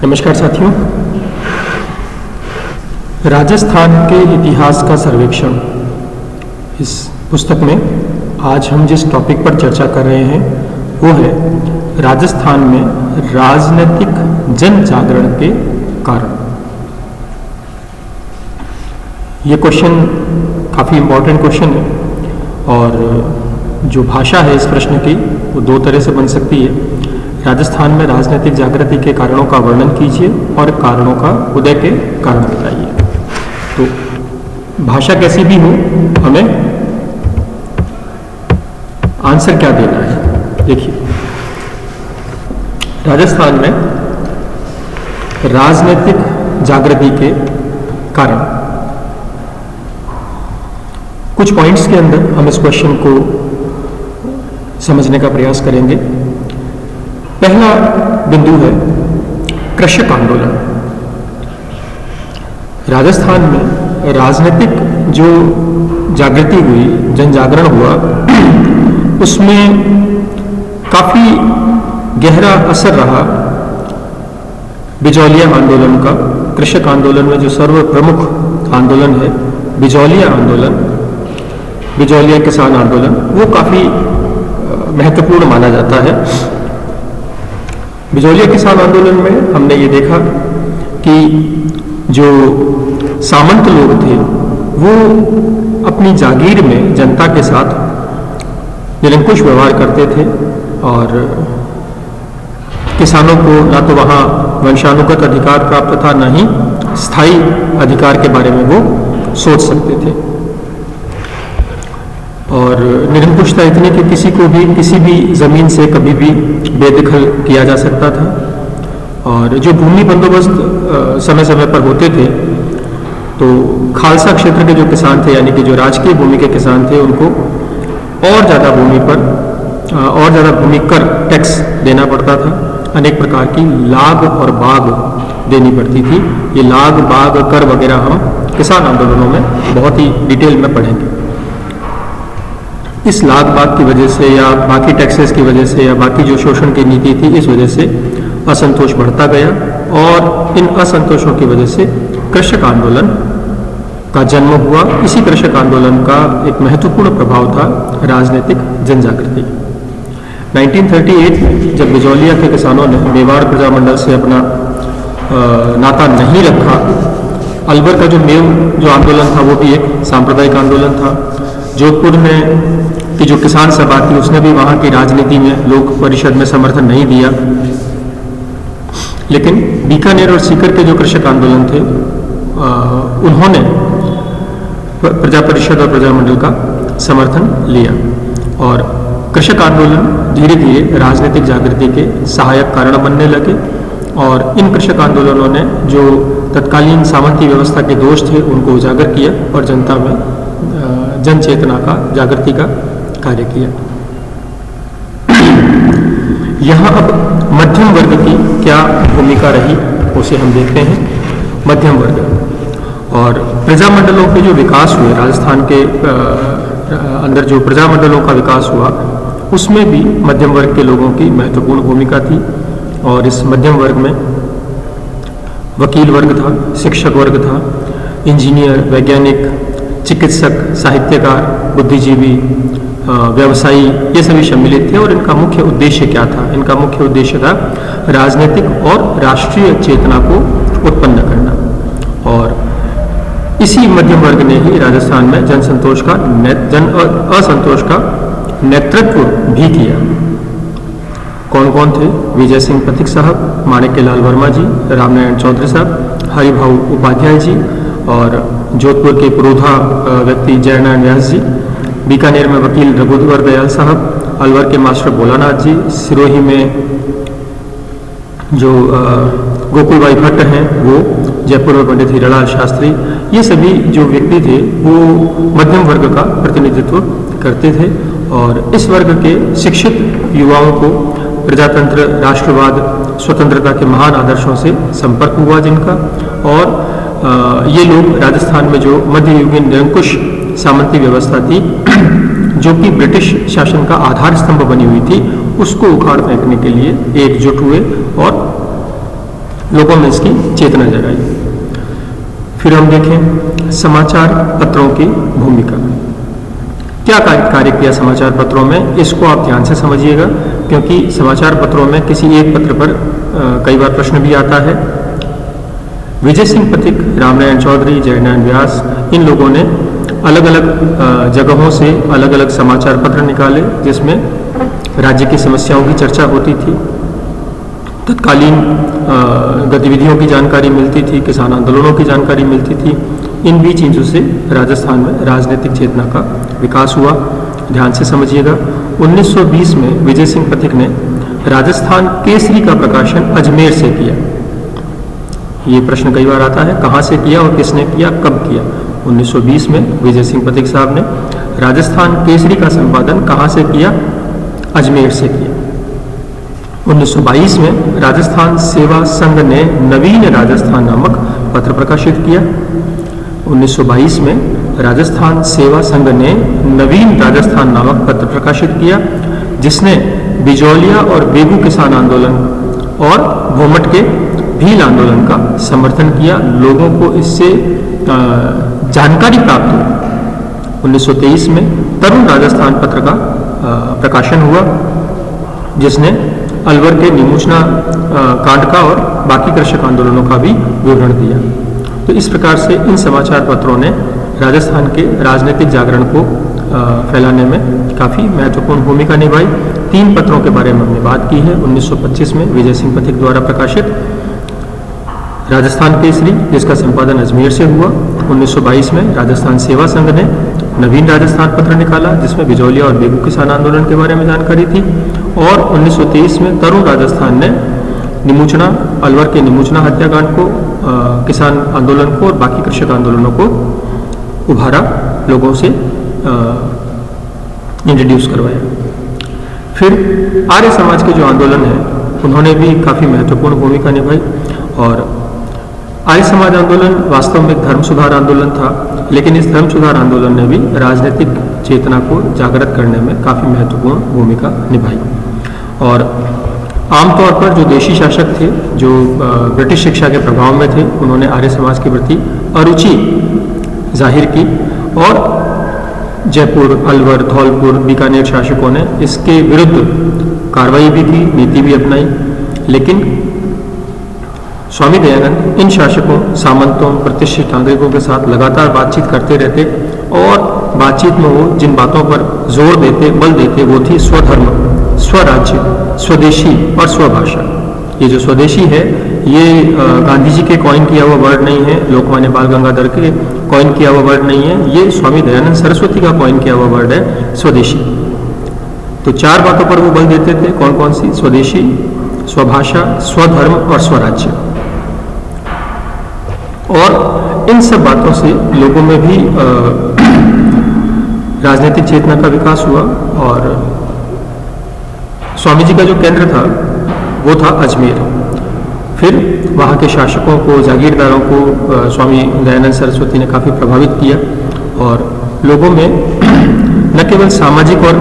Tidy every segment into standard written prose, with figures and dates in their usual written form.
नमस्कार साथियों। राजस्थान के इतिहास का सर्वेक्षण इस पुस्तक में आज हम जिस टॉपिक पर चर्चा कर रहे हैं वो है राजस्थान में राजनीतिक जन जागरण के कारण। ये क्वेश्चन काफ़ी इम्पोर्टेंट क्वेश्चन है और जो भाषा है इस प्रश्न की वो दो तरह से बन सकती है। राजस्थान में राजनीतिक जागृति के कारणों का वर्णन कीजिए और कारणों का उदय के कारण बताइए। तो भाषा कैसी भी हो, हमें आंसर क्या देना है। देखिए, राजस्थान में राजनीतिक जागृति के कारण कुछ पॉइंट्स के अंदर हम इस क्वेश्चन को समझने का प्रयास करेंगे। पहला बिंदु है कृषक आंदोलन। राजस्थान में राजनीतिक जो जागृति हुई, जन जागरण हुआ, उसमें काफी गहरा असर रहा बिजौलिया आंदोलन का। कृषक आंदोलन में जो सर्व प्रमुख आंदोलन है बिजौलिया आंदोलन, बिजौलिया किसान आंदोलन, वो काफी महत्वपूर्ण माना जाता है। बिजौलिया किसान आंदोलन में हमने ये देखा कि जो सामंत लोग थे वो अपनी जागीर में जनता के साथ निरंकुश व्यवहार करते थे और किसानों को ना तो वहाँ वंशानुगत अधिकार प्राप्त था, ना ही स्थायी अधिकार के बारे में वो सोच सकते थे। और निरंकुशता इतनी कि किसी को भी किसी भी जमीन से कभी भी बेदखल किया जा सकता था। और जो भूमि बंदोबस्त समय समय पर होते थे तो खालसा क्षेत्र के जो किसान थे, यानी कि जो राजकीय भूमि के किसान थे, उनको और ज़्यादा भूमि पर और ज़्यादा भूमि कर टैक्स देना पड़ता था। अनेक प्रकार की लाग और बाग देनी पड़ती थी। ये लाग बाग कर वगैरह हम किसान आंदोलनों में बहुत ही डिटेल में पढ़ेंगे। इस लाग बाग की वजह से या बाकी टैक्सेस की वजह से या बाकी जो शोषण की नीति थी, इस वजह से असंतोष बढ़ता गया और इन असंतोषों की वजह से कृषक आंदोलन का जन्म हुआ। इसी कृषक आंदोलन का एक महत्वपूर्ण प्रभाव था राजनीतिक जनजागृति। 1938 में जब बिजौलिया के किसानों ने मेवाड़ प्रजामंडल से अपना नाता नहीं रखा, अलवर का जो मेव जो आंदोलन था वो भी एक सांप्रदायिक आंदोलन था। जोधपुर में की जो किसान सभा थी उसने भी वहाँ की राजनीति में लोक परिषद में समर्थन नहीं दिया। लेकिन बीकानेर और सीकर के जो कृषक आंदोलन थे उन्होंने प्रजा परिषद और प्रजामंडल का समर्थन लिया और कृषक आंदोलन धीरे धीरे राजनीतिक जागृति के सहायक कारण बनने लगे। और इन कृषक आंदोलनों ने जो तत्कालीन सामंती व्यवस्था के दोष थे उनको उजागर किया और जनता में जन चेतना का, जागृति का कार्य किया। यहाँ अब मध्यम वर्ग की क्या भूमिका रही उसे हम देखते हैं। मध्यम वर्ग और प्रजामंडलों के जो विकास हुए, राजस्थान के अंदर जो प्रजामंडलों का विकास हुआ उसमें भी मध्यम वर्ग के लोगों की महत्वपूर्ण भूमिका थी। और इस मध्यम वर्ग में वकील वर्ग था, शिक्षक वर्ग था, इंजीनियर, वैज्ञानिक, चिकित्सक, साहित्यकार, बुद्धिजीवी, व्यवसायी, ये सभी सम्मिलित थे। और इनका मुख्य उद्देश्य क्या था? इनका मुख्य उद्देश्य था राजनीतिक और राष्ट्रीय चेतना को उत्पन्न करना। और इसी मध्यम वर्ग ने ही राजस्थान में जन असंतोष का नेतृत्व भी किया। कौन कौन थे? विजय सिंह पथिक साहब, माणिक्य लाल वर्मा जी, रामनारायण चौधरी साहब, हरिभाऊ उपाध्याय जी और जोधपुर के पुरोधा व्यक्ति जयनारायण व्यास जी, बीकानेर में वकील रघुवर दयाल साहब, अलवर के मास्टर भोलानाथ जी, सिरोही में जो गोकुल भाई भट्ट हैं वो, जयपुर में पंडित हीरालाल शास्त्री, ये सभी जो व्यक्ति थे वो मध्यम वर्ग का प्रतिनिधित्व करते थे। और इस वर्ग के शिक्षित युवाओं को प्रजातंत्र, राष्ट्रवाद, स्वतंत्रता के महान आदर्शों से संपर्क हुआ जिनका। और ये लोग राजस्थान में जो मध्ययुगीन निरंकुश सामंती व्यवस्था थी जो कि ब्रिटिश शासन का आधार स्तंभ बनी हुई थी, उसको उखाड़ फेंकने के लिए एकजुट हुए और लोगों में इसकी चेतना जगाई। फिर हम देखें समाचार पत्रों की भूमिका। क्या कार्य किया समाचार पत्रों में, इसको आप ध्यान से समझिएगा, क्योंकि समाचार पत्रों में किसी एक पत्र पर कई बार प्रश्न भी आता है। विजय सिंह पथिक, रामनारायण चौधरी, जयनारायण व्यास, इन लोगों ने अलग अलग जगहों से अलग अलग समाचार पत्र निकाले जिसमें राज्य की समस्याओं की चर्चा होती थी, तत्कालीन गतिविधियों की जानकारी मिलती थी, किसान आंदोलनों की जानकारी मिलती थी। इन भी चीज़ों से राजस्थान में राजनीतिक चेतना का विकास हुआ। ध्यान से समझिएगा, 1920 में विजय सिंह पथिक ने राजस्थान केसरी का प्रकाशन अजमेर से किया। ये प्रश्न कई बार आता है, कहाँ से किया और किसने किया, कब किया। 1920 में विजय सिंह पथिक साहब ने राजस्थान केसरी का संपादन कहाँ से किया, अजमेर से किया। 1922 में राजस्थान सेवा संघ ने नवीन राजस्थान नामक पत्र प्रकाशित किया। 1922 में राजस्थान सेवा संघ ने नवीन राजस्थान नामक पत्र प्रकाशित किया, जिसने बिजौलिया और बेगू किसान आंदोलन और भोमट के भील आंदोलन का समर्थन किया। लोगों को इससे जानकारी प्राप्त हुई। 1923 में तरुण राजस्थान पत्र का प्रकाशन हुआ, जिसने अलवर के निमोचना कांड का और बाकी कृषक आंदोलनों का भी विवरण दिया। तो इस प्रकार से इन समाचार पत्रों ने राजस्थान के राजनीतिक जागरण को फैलाने में काफ़ी महत्वपूर्ण भूमिका निभाई। 3 पत्रों के बारे में हमने बात की है। 1925 में विजय सिंह पथिक द्वारा प्रकाशित राजस्थान केसरी, जिसका संपादन अजमेर से हुआ। 1922 में राजस्थान सेवा संघ ने नवीन राजस्थान पत्र निकाला, जिसमें बिजौलिया और बेगू किसान आंदोलन के बारे में जानकारी थी। और 1923 में तरुण राजस्थान ने निमोचना, अलवर के निमोचना हत्याकांड को, किसान आंदोलन को और बाकी कृषक आंदोलनों को उभारा, लोगों से इंट्रोड्यूस करवाया। फिर आर्य समाज के जो आंदोलन है, उन्होंने भी काफ़ी महत्वपूर्ण भूमिका निभाई। और आर्य समाज आंदोलन वास्तव में धर्म सुधार आंदोलन था, लेकिन इस धर्म सुधार आंदोलन ने भी राजनीतिक चेतना को जागृत करने में काफ़ी महत्वपूर्ण भूमिका निभाई। और आमतौर पर जो देशी शासक थे, जो ब्रिटिश शिक्षा के प्रभाव में थे, उन्होंने आर्य समाज के प्रति अरुचि जाहिर की। और जयपुर, अलवर, धौलपुर, बीकानेर शासकों ने इसके विरुद्ध कार्रवाई भी की, नीति भी अपनाई। लेकिन स्वामी दयानंद इन शासकों, सामंतों, प्रतिष्ठित नागरिकों के साथ लगातार बातचीत करते रहते, और बातचीत में वो जिन बातों पर जोर देते, बल देते, वो थी स्वधर्म, स्वराज्य, स्वदेशी और स्वभाषा। ये जो स्वदेशी है, ये गांधी जी के कॉइन किया हुआ वर्ड नहीं है, लोकमान्य बाल गंगाधर के कॉइन किया हुआ वर्ड नहीं है, ये स्वामी दयानंद सरस्वती का कॉइन किया हुआ वर्ड है, स्वदेशी। तो 4 बातों पर वो बल देते थे। कौन कौन सी? स्वदेशी, स्वभाषा, स्वधर्म और स्वराज्य। और इन सब बातों से लोगों में भी राजनीतिक चेतना का विकास हुआ। और स्वामी जी का जो केंद्र था वो था अजमेर। फिर वहाँ के शासकों को, जागीरदारों को स्वामी दयानंद सरस्वती ने काफ़ी प्रभावित किया, और लोगों में न केवल सामाजिक और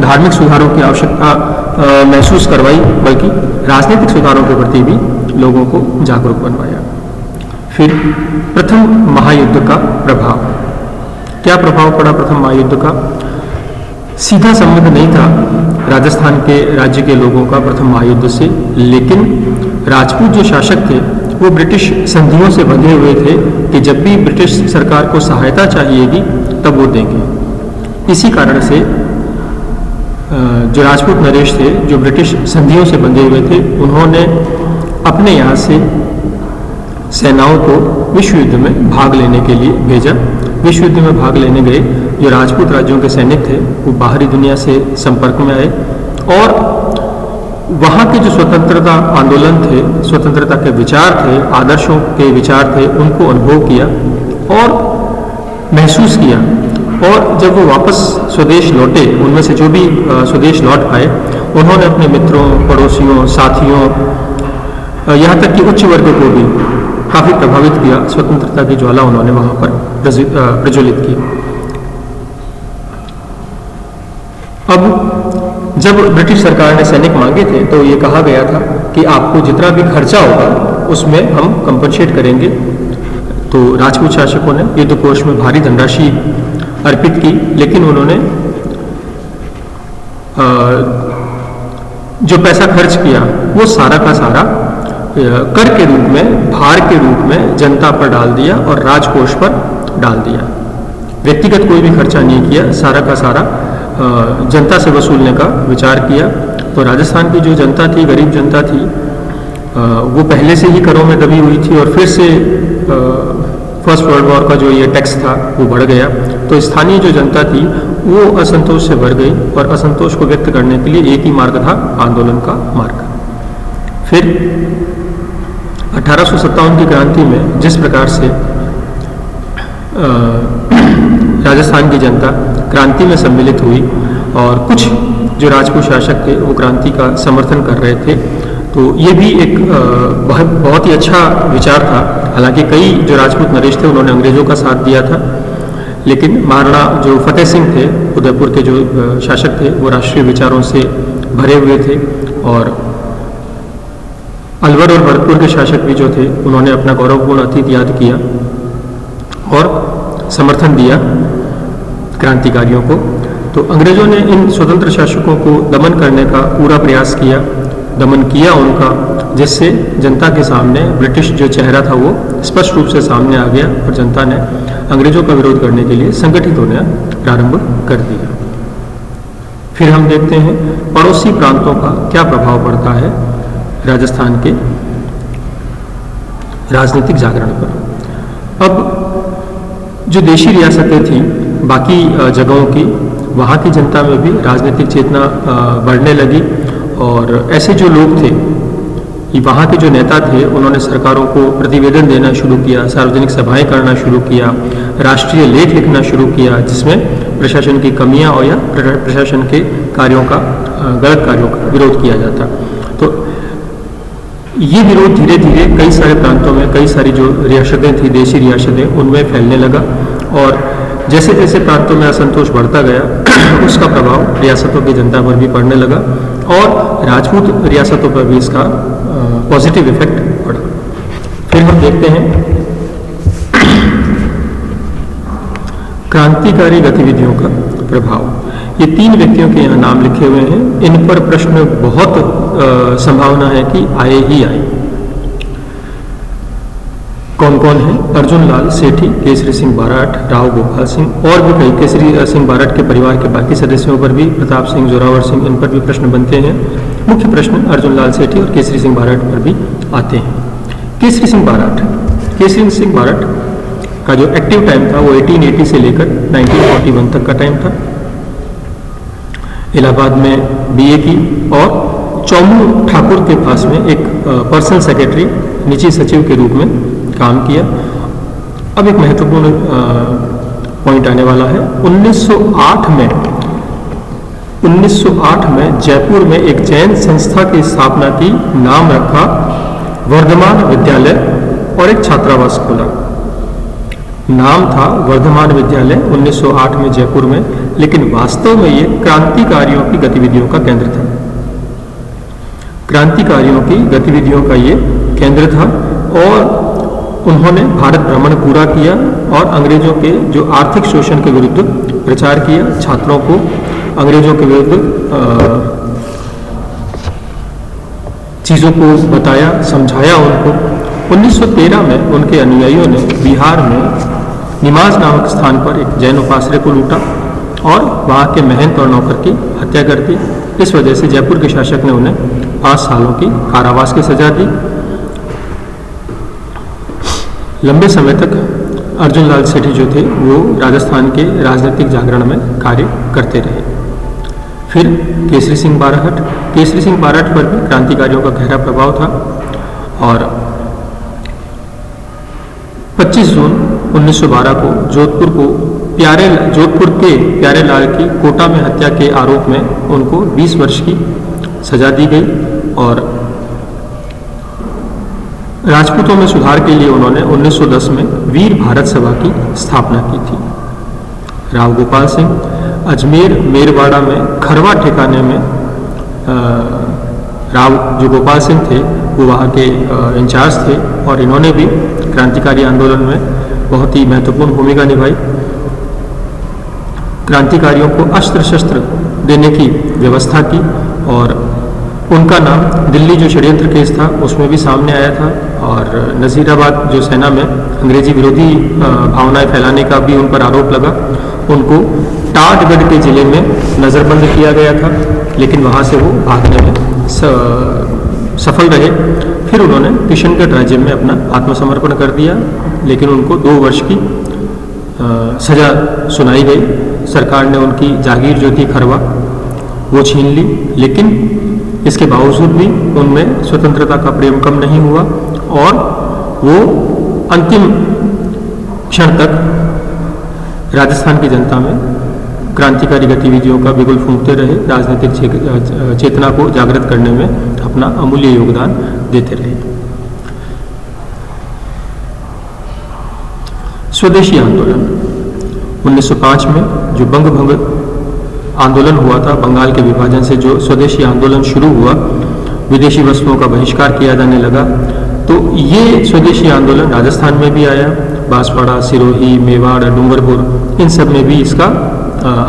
धार्मिक सुधारों की आवश्यकता महसूस करवाई, बल्कि राजनीतिक सुधारों के प्रति भी लोगों को जागरूक बनवाया। फिर प्रथम महायुद्ध का प्रभाव। क्या प्रभाव पड़ा प्रथम महायुद्ध का? सीधा संबंध नहीं था राजस्थान के राज्य के लोगों का प्रथम महायुद्ध से, लेकिन राजपूत जो शासक थे वो ब्रिटिश संधियों से बंधे हुए थे कि जब भी ब्रिटिश सरकार को सहायता चाहिएगी तब वो देंगे। इसी कारण से जो राजपूत नरेश थे, जो ब्रिटिश संधियों से बंधे हुए थे, उन्होंने अपने यहाँ से सेनाओं को विश्व युद्ध में भाग लेने के लिए भेजा। विश्व युद्ध में भाग लेने गए जो राजपूत राज्यों के सैनिक थे, वो बाहरी दुनिया से संपर्क में आए, और वहाँ के जो स्वतंत्रता आंदोलन थे, स्वतंत्रता के विचार थे, आदर्शों के विचार थे, उनको अनुभव किया और महसूस किया। और जब वो वापस स्वदेश लौटे, उनमें से जो भी स्वदेश लौट पाए, उन्होंने अपने मित्रों, पड़ोसियों, साथियों, यहाँ तक कि उच्च वर्ग को भी काफ़ी प्रभावित किया। स्वतंत्रता की ज्वाला उन्होंने वहाँ पर प्रज्वलित की। अब जब ब्रिटिश सरकार ने सैनिक मांगे थे, तो ये कहा गया था कि आपको जितना भी खर्चा होगा उसमें हम कंपनसेट करेंगे। तो राजपूत शासकों ने युद्ध कोष में भारी धनराशि अर्पित की, लेकिन उन्होंने जो पैसा खर्च किया वो सारा का सारा कर के रूप में, भार के रूप में जनता पर डाल दिया और राजकोष पर डाल दिया। व्यक्तिगत कोई भी खर्चा नहीं किया, सारा का सारा जनता से वसूलने का विचार किया। तो राजस्थान की जो जनता थी, गरीब जनता थी, वो पहले से ही करों में दबी हुई थी और फिर से फर्स्ट वर्ल्ड वॉर का जो ये टैक्स था वो बढ़ गया। तो स्थानीय जो जनता थी वो असंतोष से भर गई और असंतोष को व्यक्त करने के लिए एक ही मार्ग था, आंदोलन का मार्ग। फिर 1857 की क्रांति में जिस प्रकार से राजस्थान की जनता क्रांति में सम्मिलित हुई और कुछ जो राजपूत शासक थे वो क्रांति का समर्थन कर रहे थे, तो ये भी एक बहुत ही अच्छा विचार था। हालांकि कई जो राजपूत नरेश थे उन्होंने अंग्रेजों का साथ दिया था, लेकिन महाराणा जो फतेह सिंह थे, उदयपुर के जो शासक थे, वो राष्ट्रीय विचारों से भरे हुए थे और अलवर और भरतपुर के शासक भी जो थे उन्होंने अपना गौरवपूर्ण अतीत याद किया और समर्थन दिया क्रांतिकारियों को। तो अंग्रेजों ने इन स्वतंत्र शासकों को दमन करने का पूरा प्रयास किया, दमन किया उनका, जिससे जनता के सामने ब्रिटिश जो चेहरा था वो स्पष्ट रूप से सामने आ गया और जनता ने अंग्रेजों का विरोध करने के लिए संगठित होना प्रारंभ कर दिया। फिर हम देखते हैं पड़ोसी प्रांतों का क्या प्रभाव पड़ता है राजस्थान के राजनीतिक जागरण पर। अब जो देशी रियासतें थी बाकी जगहों की, वहाँ की जनता में भी राजनीतिक चेतना बढ़ने लगी और ऐसे जो लोग थे, वहाँ के जो नेता थे, उन्होंने सरकारों को प्रतिवेदन देना शुरू किया, सार्वजनिक सभाएं करना शुरू किया, राष्ट्रीय लेख लिखना शुरू किया, जिसमें प्रशासन की कमियां और या प्रशासन के कार्यों का, गलत कार्यों का विरोध किया जाता। तो ये विरोध धीरे धीरे कई सारे प्रांतों में, कई सारी जो रियासतें थी, देशी रियासतें, उनमें फैलने लगा और जैसे जैसे प्रांतों में असंतोष बढ़ता गया उसका प्रभाव रियासतों की जनता पर भी पड़ने लगा और राजपूत रियासतों पर भी इसका पॉजिटिव इफेक्ट पड़ा। फिर हम देखते हैं क्रांतिकारी गतिविधियों का प्रभाव। ये 3 व्यक्तियों के यहाँ नाम लिखे हुए हैं, इन पर प्रश्न बहुत संभावना है कि आए ही आए। कौन कौन है? अर्जुन लाल सेठी, केसरी सिंह बाराट, राव गोपाल सिंह और भी कई। केसरी सिंह बाराट के परिवार के बाकी सदस्यों पर भी, प्रताप सिंह, जोरावर सिंह, इन पर भी प्रश्न बनते हैं। मुख्य प्रश्न अर्जुन लाल सेठी और केसरी सिंह बाराट पर भी आते हैं। केसरी सिंह बाराट का जो एक्टिव टाइम था वो 1880 से लेकर 1941 तक का टाइम था। इलाहाबाद में बीए की और चौमू ठाकुर के पास में एक पर्सनल सेक्रेटरी, निजी सचिव के रूप में काम किया। अब एक महत्वपूर्ण पॉइंट आने वाला है। 1908 में जयपुर में एक जैन संस्था की स्थापना की, नाम रखा वर्धमान विद्यालय और एक छात्रावास खोला। नाम था वर्धमान विद्यालय 1908 में जयपुर में, लेकिन वास्तव में ये क्रांतिकारियों की गतिविधियों का केंद्र था। क्रांतिकारियों की गतिविधियों का ये केंद्र था और उन्होंने भारत भ्रमण पूरा किया और अंग्रेजों के जो आर्थिक शोषण के विरुद्ध प्रचार किया, छात्रों को अंग्रेजों के विरुद्ध चीज़ों को बताया, समझाया उनको। 1913 में उनके अनुयायियों ने बिहार में निमाज नामक स्थान पर एक जैन उपासरे को लूटा और वहाँ के महंत और नौकर की हत्या कर दी। इस वजह से जयपुर के शासक ने उन्हें 5 सालों की कारावास की सजा दी। लंबे समय तक अर्जुन लाल सेठी जो थे वो राजस्थान के राजनीतिक जागरण में कार्य करते रहे। फिर केसरी सिंह बाराट पर भी क्रांतिकारियों का गहरा प्रभाव था और 25 जून 1912 को जोधपुर के प्यारेलाल की कोटा में हत्या के आरोप में उनको 20 वर्ष की सजा दी गई और राजपूतों में सुधार के लिए उन्होंने 1910 में वीर भारत सभा की स्थापना की थी। राव गोपाल सिंह अजमेर मेरवाड़ा में खरवा ठिकाने में राव जो गोपाल सिंह थे वो वहाँ के इंचार्ज थे और इन्होंने भी क्रांतिकारी आंदोलन में बहुत ही महत्वपूर्ण भूमिका निभाई। क्रांतिकारियों को अस्त्र शस्त्र देने की व्यवस्था की और उनका नाम दिल्ली जो षड्यंत्र केस था उसमें भी सामने आया था और नज़ीराबाद जो सेना में अंग्रेजी विरोधी भावनाएं फैलाने का भी उन पर आरोप लगा। उनको टाटगढ़ के जिले में नज़रबंद किया गया था, लेकिन वहाँ से वो भागने में सफल रहे। फिर उन्होंने किशनगढ़ राज्य में अपना आत्मसमर्पण कर दिया, लेकिन उनको 2 वर्ष की सजा सुनाई गई। सरकार ने उनकी जागीर जो थी खरवा वो छीन ली, लेकिन इसके बावजूद भी उनमें स्वतंत्रता का प्रेम कम नहीं हुआ और वो अंतिम क्षण तक राजस्थान की जनता में क्रांतिकारी गतिविधियों का बिगुल फूंकते रहे, राजनीतिक चेतना को जागृत करने में अपना अमूल्य योगदान देते रहे। स्वदेशी आंदोलन 1905 में जो बंग भंग आंदोलन हुआ था, बंगाल के विभाजन से जो स्वदेशी आंदोलन शुरू हुआ, विदेशी वस्तुओं का बहिष्कार किया जाने लगा, तो ये स्वदेशी आंदोलन राजस्थान में भी आया। बांसवाड़ा, सिरोही, मेवाड़, डूंगरपुर, इन सब में भी इसका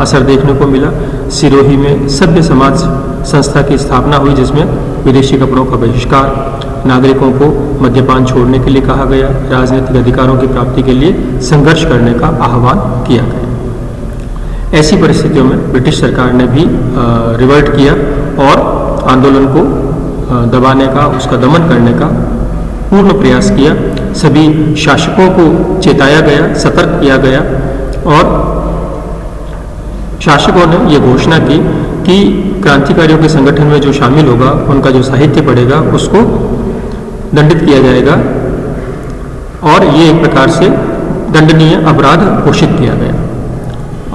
असर देखने को मिला। सिरोही में सभ्य समाज संस्था की स्थापना हुई, जिसमें विदेशी कपड़ों का बहिष्कार, नागरिकों को मद्यपान छोड़ने के लिए कहा गया, राजनीतिक अधिकारों की प्राप्ति के लिए संघर्ष करने का आह्वान किया गया। ऐसी परिस्थितियों में ब्रिटिश सरकार ने भी रिवर्ट किया और आंदोलन को दबाने का, उसका दमन करने का पूर्ण प्रयास किया। सभी शासकों को चेताया गया, सतर्क किया गया और शासकों ने यह घोषणा की कि क्रांतिकारियों के संगठन में जो शामिल होगा, उनका जो साहित्य पढ़ेगा, उसको दंडित किया जाएगा और ये एक प्रकार से दंडनीय अपराध घोषित किया गया।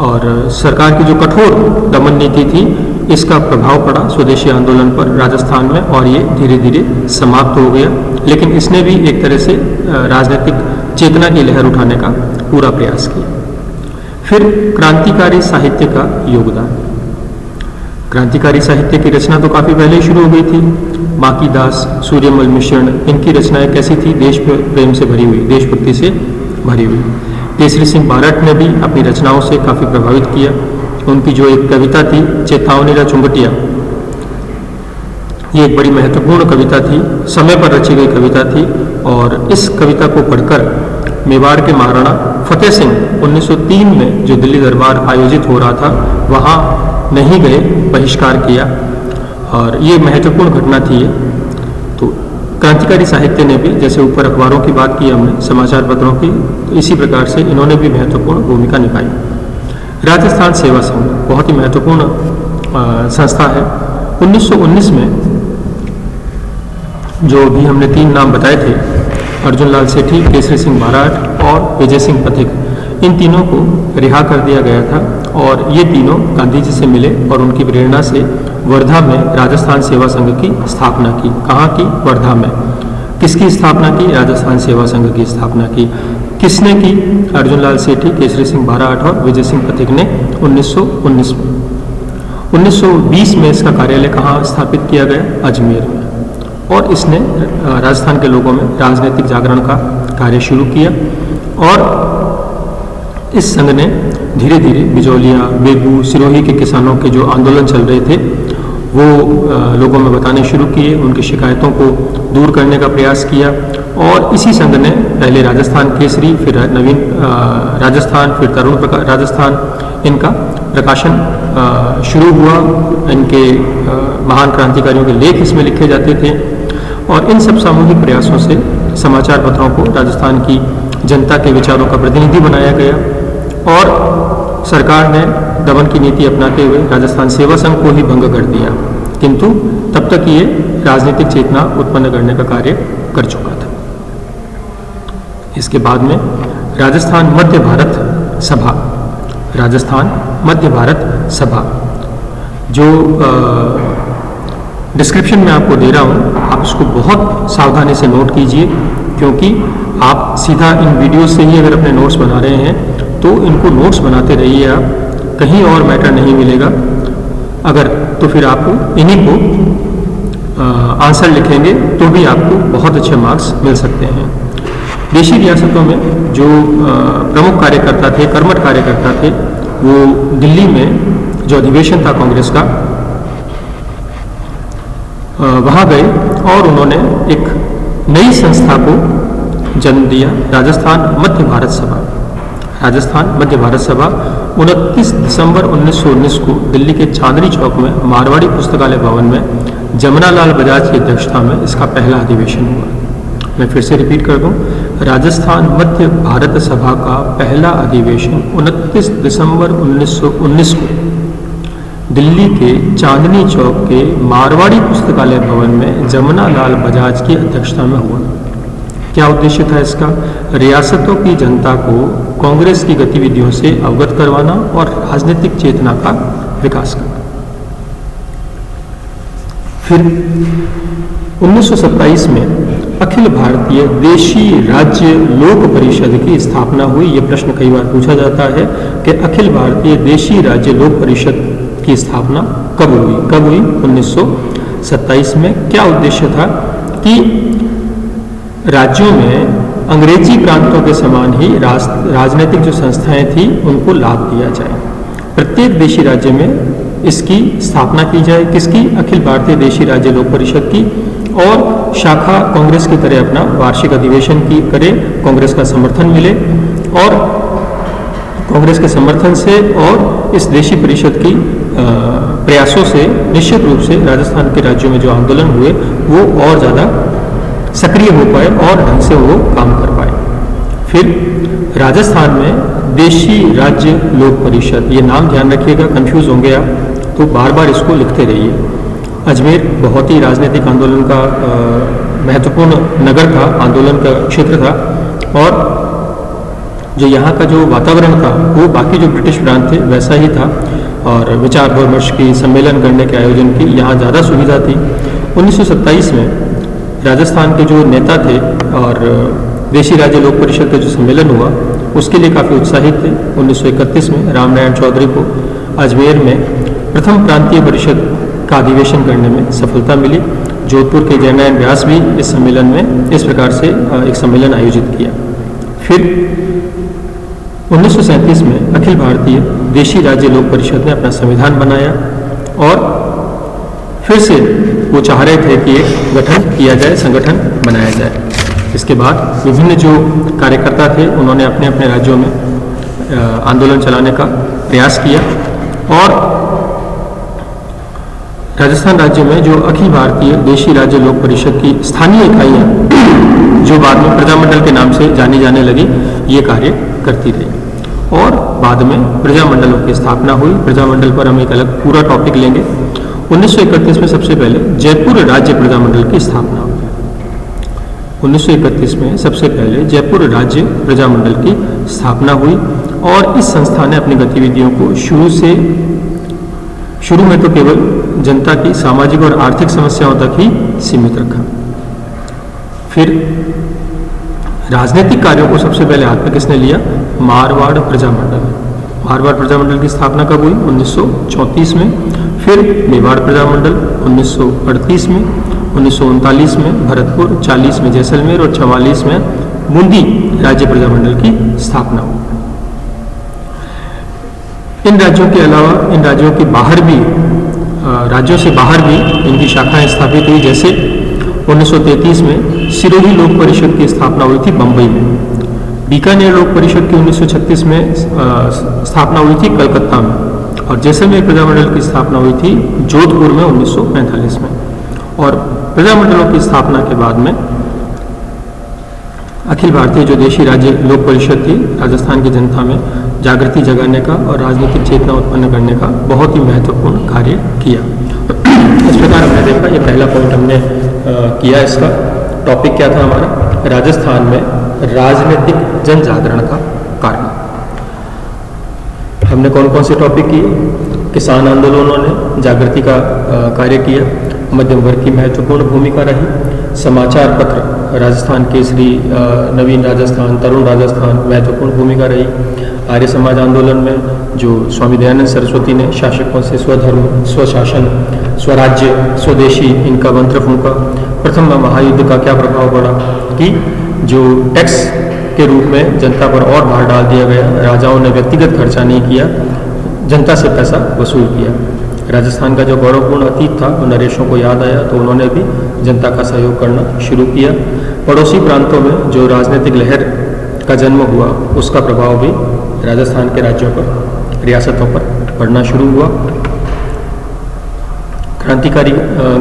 और सरकार की जो कठोर दमन नीति थी, इसका प्रभाव पड़ा स्वदेशी आंदोलन पर राजस्थान में और ये धीरे धीरे समाप्त हो गया। लेकिन इसने भी एक तरह से राजनीतिक चेतना की लहर उठाने का पूरा प्रयास किया। फिर क्रांतिकारी साहित्य का योगदान। क्रांतिकारी साहित्य की रचना तो काफ़ी पहले ही शुरू हो गई थी। बांकी दास, सूर्यमल मिश्रण, इनकी रचनाएं कैसी थी? देश प्रेम से भरी हुई, देशभक्ति से भरी हुई। केसरी सिंह बारट ने भी अपनी रचनाओं से काफ़ी प्रभावित किया। उनकी जो एक कविता थी, चेतावनी चुंगटिया, ये एक बड़ी महत्वपूर्ण कविता थी, समय पर रची गई कविता थी और इस कविता को पढ़कर मेवाड़ के महाराणा फतेह सिंह 1903 में जो दिल्ली दरबार आयोजित हो रहा था, वहाँ नहीं गए, बहिष्कार किया और ये महत्वपूर्ण घटना थी। तो क्रांतिकारी साहित्य ने भी, जैसे ऊपर अखबारों की बात की हमने, समाचार पत्रों की, तो इसी प्रकार से इन्होंने भी महत्वपूर्ण भूमिका निभाई। राजस्थान सेवा संघ बहुत ही महत्वपूर्ण संस्था है। 1919 में जो भी हमने 3 नाम बताए थे, अर्जुन लाल सेठी, केसरी सिंह बारट और विजय सिंह पथिक, इन तीनों को रिहा कर दिया गया था और ये तीनों गांधी जी से मिले और उनकी प्रेरणा से वर्धा में राजस्थान सेवा संघ की स्थापना की। कहाँ की? वर्धा में। किसकी स्थापना की? राजस्थान सेवा संघ की स्थापना की। किसने की? अर्जुन लाल सेठी, केसरी सिंह बारट और विजय सिंह पथिक ने 1919 में। 1920 में इसका कार्यालय कहाँ स्थापित किया गया? अजमेर में। और इसने राजस्थान के लोगों में राजनीतिक जागरण का कार्य शुरू किया और इस संघ ने धीरे धीरे बिजौलिया, बेगू, सिरोही के किसानों के जो आंदोलन चल रहे थे वो लोगों में बताने शुरू किए, उनकी शिकायतों को दूर करने का प्रयास किया और इसी संघ ने पहले राजस्थान केसरी, फिर नवीन राजस्थान, फिर तरुण राजस्थान, इनका प्रकाशन शुरू हुआ। इनके महान क्रांतिकारियों के लेख इसमें लिखे जाते थे और इन सब सामूहिक प्रयासों से समाचार पत्रों को राजस्थान की जनता के विचारों का प्रतिनिधि बनाया गया और सरकार ने दमन की नीति अपनाते हुए राजस्थान सेवा संघ को ही भंग कर दिया, किंतु तब तक ये राजनीतिक चेतना उत्पन्न करने का कार्य कर चुका था। इसके बाद में राजस्थान मध्य भारत सभा, राजस्थान मध्य भारत सभा, जो डिस्क्रिप्शन में आपको दे रहा हूँ, आप इसको बहुत सावधानी से नोट कीजिए, क्योंकि आप सीधा इन वीडियो से ही अगर अपने नोट्स बना रहे हैं तो इनको नोट्स बनाते रहिए, आप कहीं और मैटर नहीं मिलेगा। अगर तो फिर आपको इन्हीं को आंसर लिखेंगे तो भी आपको बहुत अच्छे मार्क्स मिल सकते हैं। देशी रियासतों में जो प्रमुख कार्यकर्ता थे, कर्मठ कार्यकर्ता थे, वो दिल्ली में जो अधिवेशन था कांग्रेस का, वहाँ गए और उन्होंने एक नई संस्था को जन्म दिया, राजस्थान मध्य भारत सभा। राजस्थान मध्य भारत सभा 29 दिसंबर 1919 को दिल्ली के चांदनी चौक में मारवाड़ी पुस्तकालय भवन में जमनालाल बजाज की अध्यक्षता में इसका पहला अधिवेशन हुआ। मैं फिर से रिपीट कर दूं, राजस्थान मध्य भारत सभा का पहला अधिवेशन 29 दिसंबर 1919 को दिल्ली के चांदनी चौक के मारवाड़ी पुस्तकालय भवन में जमनालाल बजाज की अध्यक्षता में हुआ। क्या उद्देश्य था इसका? रियासतों की जनता को कांग्रेस की गतिविधियों से अवगत करवाना और राजनीतिक चेतना का विकास करना। फिर 1927 में अखिल भारतीय देशी राज्य लोक परिषद की स्थापना हुई। यह प्रश्न कई बार पूछा जाता है कि अखिल भारतीय देशी राज्य लोक परिषद की स्थापना कब हुई? 1927 में। क्या उद्देश्य था कि राज्यों में अंग्रेजी प्रांतों के समान ही राजनीतिक जो संस्थाएं थी उनको लाभ दिया जाए। प्रत्येक देशी राज्य में इसकी स्थापना की जाए। किसकी? अखिल भारतीय देशी राज्य लोक परिषद की। और शाखा कांग्रेस की तरह अपना वार्षिक अधिवेशन की करे, कांग्रेस का समर्थन मिले और कांग्रेस के समर्थन से और इस देशी परिषद की प्रयासों से निश्चित रूप से राजस्थान के राज्यों में जो आंदोलन हुए वो और ज़्यादा सक्रिय हो पाए और ढंग से वो काम कर पाए। फिर राजस्थान में देशी राज्य लोक परिषद, ये नाम ध्यान रखिएगा, कंफ्यूज होंगे आप तो बार बार इसको लिखते रहिए। अजमेर बहुत ही राजनीतिक आंदोलन का महत्वपूर्ण नगर था, आंदोलन का क्षेत्र था और जो यहाँ का जो वातावरण था वो बाकी जो ब्रिटिश प्रांत थे वैसा ही था और विचार विमर्श की, सम्मेलन करने के आयोजन की यहाँ ज़्यादा सुविधा थी। 1927 में राजस्थान के जो नेता थे और देशी राज्य लोक परिषद का जो सम्मेलन हुआ उसके लिए काफ़ी उत्साहित थे। 1931 में रामनारायण चौधरी को अजमेर में प्रथम प्रांतीय परिषद का अधिवेशन करने में सफलता मिली। जोधपुर के जयनारायण व्यास भी इस सम्मेलन में इस प्रकार से एक सम्मेलन आयोजित किया। फिर 1937 में अखिल भारतीय देशी राज्य लोक परिषद ने अपना संविधान बनाया और फिर से वो चाह रहे थे कि एक गठन किया जाए, संगठन बनाया जाए। इसके बाद विभिन्न जो कार्यकर्ता थे उन्होंने अपने अपने राज्यों में आंदोलन चलाने का प्रयास किया और राजस्थान राज्य में जो अखिल भारतीय देशी राज्य लोक परिषद की स्थानीय इकाइयाँ जो बाद में प्रजामंडल के नाम से जानी जाने लगी, ये कार्य करती रही और बाद में प्रजामंडलों की स्थापना हुई। प्रजामंडल पर हम एक अलग पूरा टॉपिक लेंगे। 1931 में सबसे पहले जयपुर राज्य प्रजामंडल की स्थापना हुई। 1931 में सबसे पहले जयपुर राज्य प्रजामंडल की स्थापना हुई और इस संस्था ने अपनी गतिविधियों को शुरू में तो केवल जनता की सामाजिक और आर्थिक समस्याओं तक ही सीमित रखा। फिर राजनीतिक कार्यों को सबसे पहले हाथ में किसने लिया? मारवाड़ प्रजामंडल। मारवाड़ प्रजामंडल की स्थापना कब हुई? 1934 में। फिर मेवाड़ प्रजामंडल 1938 में, 1939 में भरतपुर, 40 में जैसलमेर और 44 में बूंदी राज्य प्रजामंडल की स्थापना हुई। इन राज्यों के अलावा इन राज्यों के बाहर भी राज्यों से बाहर भी इनकी शाखाएं स्थापित हुई। जैसे 1933 में सिरोही लोक परिषद की स्थापना हुई थी बम्बई में। बीकानेर लोक परिषद की 1936 में स्थापना हुई थी कलकत्ता में और जैसलमेर प्रजामंडल की स्थापना हुई थी जोधपुर में 1945 में। और प्रजामंडलों की स्थापना के बाद में अखिल भारतीय जो देशी राज्य लोक परिषद थी राजस्थान की जनता में जागृति जगाने का और राजनीतिक चेतना उत्पन्न करने का बहुत ही महत्वपूर्ण कार्य किया। इस प्रकार हमने देखा, ये पहला पॉइंट हमने किया। इसका टॉपिक क्या था हमारा? राजस्थान में राजनीतिक जन जागरण का कारण। हमने कौन कौन से टॉपिक किए? किसान आंदोलनों ने जागृति का कार्य किया, मध्यम वर्ग की महत्वपूर्ण भूमिका रही, समाचार पत्र राजस्थान केसरी, नवीन राजस्थान, तरुण राजस्थान महत्वपूर्ण भूमिका रही, आर्य समाज आंदोलन में जो स्वामी दयानंद सरस्वती ने शासकों से स्वधर्म, स्वशासन, स्वराज्य, स्वदेशी इनका मंत्र फूंका। प्रथम महायुद्ध का क्या प्रभाव पड़ा कि जो टैक्स के रूप में जनता पर और भार डाल दिया गया, राजाओं ने व्यक्तिगत खर्चा नहीं किया, जनता से पैसा वसूल किया। राजस्थान का जो गौरवपूर्ण अतीत था वो नरेशों को याद आया तो उन्होंने भी जनता का सहयोग करना शुरू किया। पड़ोसी प्रांतों में जो राजनीतिक लहर का जन्म हुआ उसका प्रभाव भी राजस्थान के राज्यों पर, रियासतों पर पड़ना शुरू हुआ। क्रांतिकारी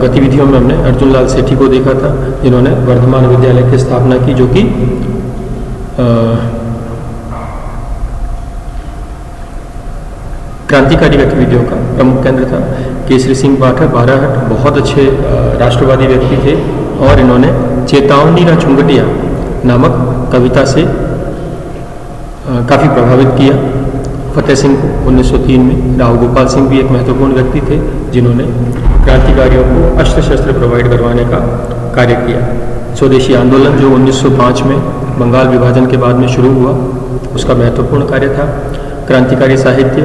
गतिविधियों में हमने अर्जुन लाल सेठी को देखा था जिन्होंने वर्धमान विद्यालय की स्थापना की, जो कि क्रांतिकारी गतिविधियों का प्रमुख केंद्र था। केसरी सिंह बारहट बहुत अच्छे राष्ट्रवादी व्यक्ति थे और इन्होंने चेतावनी रा चुंगटिया नामक कविता से काफ़ी प्रभावित किया फतेह सिंह को 1903 में। राव गोपाल सिंह भी एक महत्वपूर्ण व्यक्ति थे जिन्होंने क्रांतिकारियों को अस्त्र शस्त्र प्रोवाइड करवाने का कार्य किया। स्वदेशी आंदोलन जो 1905 में बंगाल विभाजन के बाद में शुरू हुआ उसका महत्वपूर्ण कार्य था। क्रांतिकारी साहित्य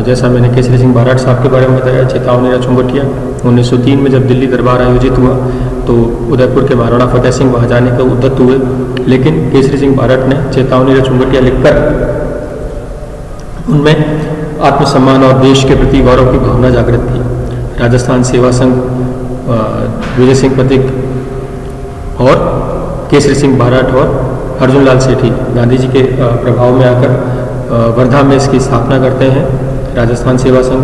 जैसा मैंने केसरी सिंह बारहट साहब के बारे में बताया, चेतावनी रा चुंगटिया 1903 में जब दिल्ली दरबार आयोजित हुआ तो उदयपुर के महाराणा फतेह सिंह वहाँ जाने का उद्यत हुए, लेकिन केसरी सिंह बारहट ने चेतावनी रा चुंगटिया लिखकर उनमें आत्मसम्मान और देश के प्रति गौरव की भावना जागृत की। राजस्थान सेवा संघ, विजय सिंह पथिक और केसरी सिंह बारहट और अर्जुन लाल सेठी गांधी जी के प्रभाव में आकर वर्धा में इसकी स्थापना करते हैं राजस्थान सेवा संघ।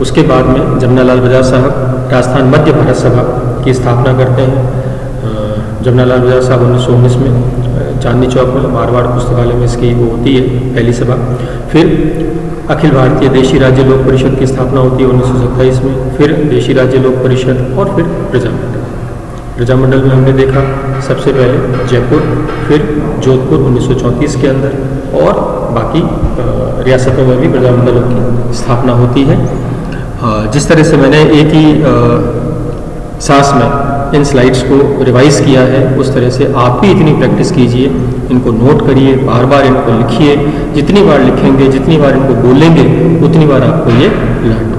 उसके बाद में जमनालाल बजाज साहब राजस्थान मध्य भारत सभा की स्थापना करते हैं। जमनालाल बजाज साहब 1919 में चांदनी चौक में मारवाड़ पुस्तकालय में इसकी वो होती है पहली सभा। फिर अखिल भारतीय देशी राज्य लोक परिषद की स्थापना होती है 1927 में, फिर देशी राज्य लोक परिषद और फिर प्रजामंडल। प्रजामंडल में हमने देखा सबसे पहले जयपुर, फिर जोधपुर 1934 के अंदर, और बाकी रियासतों में भी प्रजामंडलों की स्थापना होती है। जिस तरह से मैंने एक ही सांस में इन स्लाइड्स को रिवाइज किया है उस तरह से आप भी इतनी प्रैक्टिस कीजिए, इनको नोट करिए, बार बार इनको लिखिए। जितनी बार लिखेंगे, जितनी बार इनको बोलेंगे उतनी बार आपको ये लर्न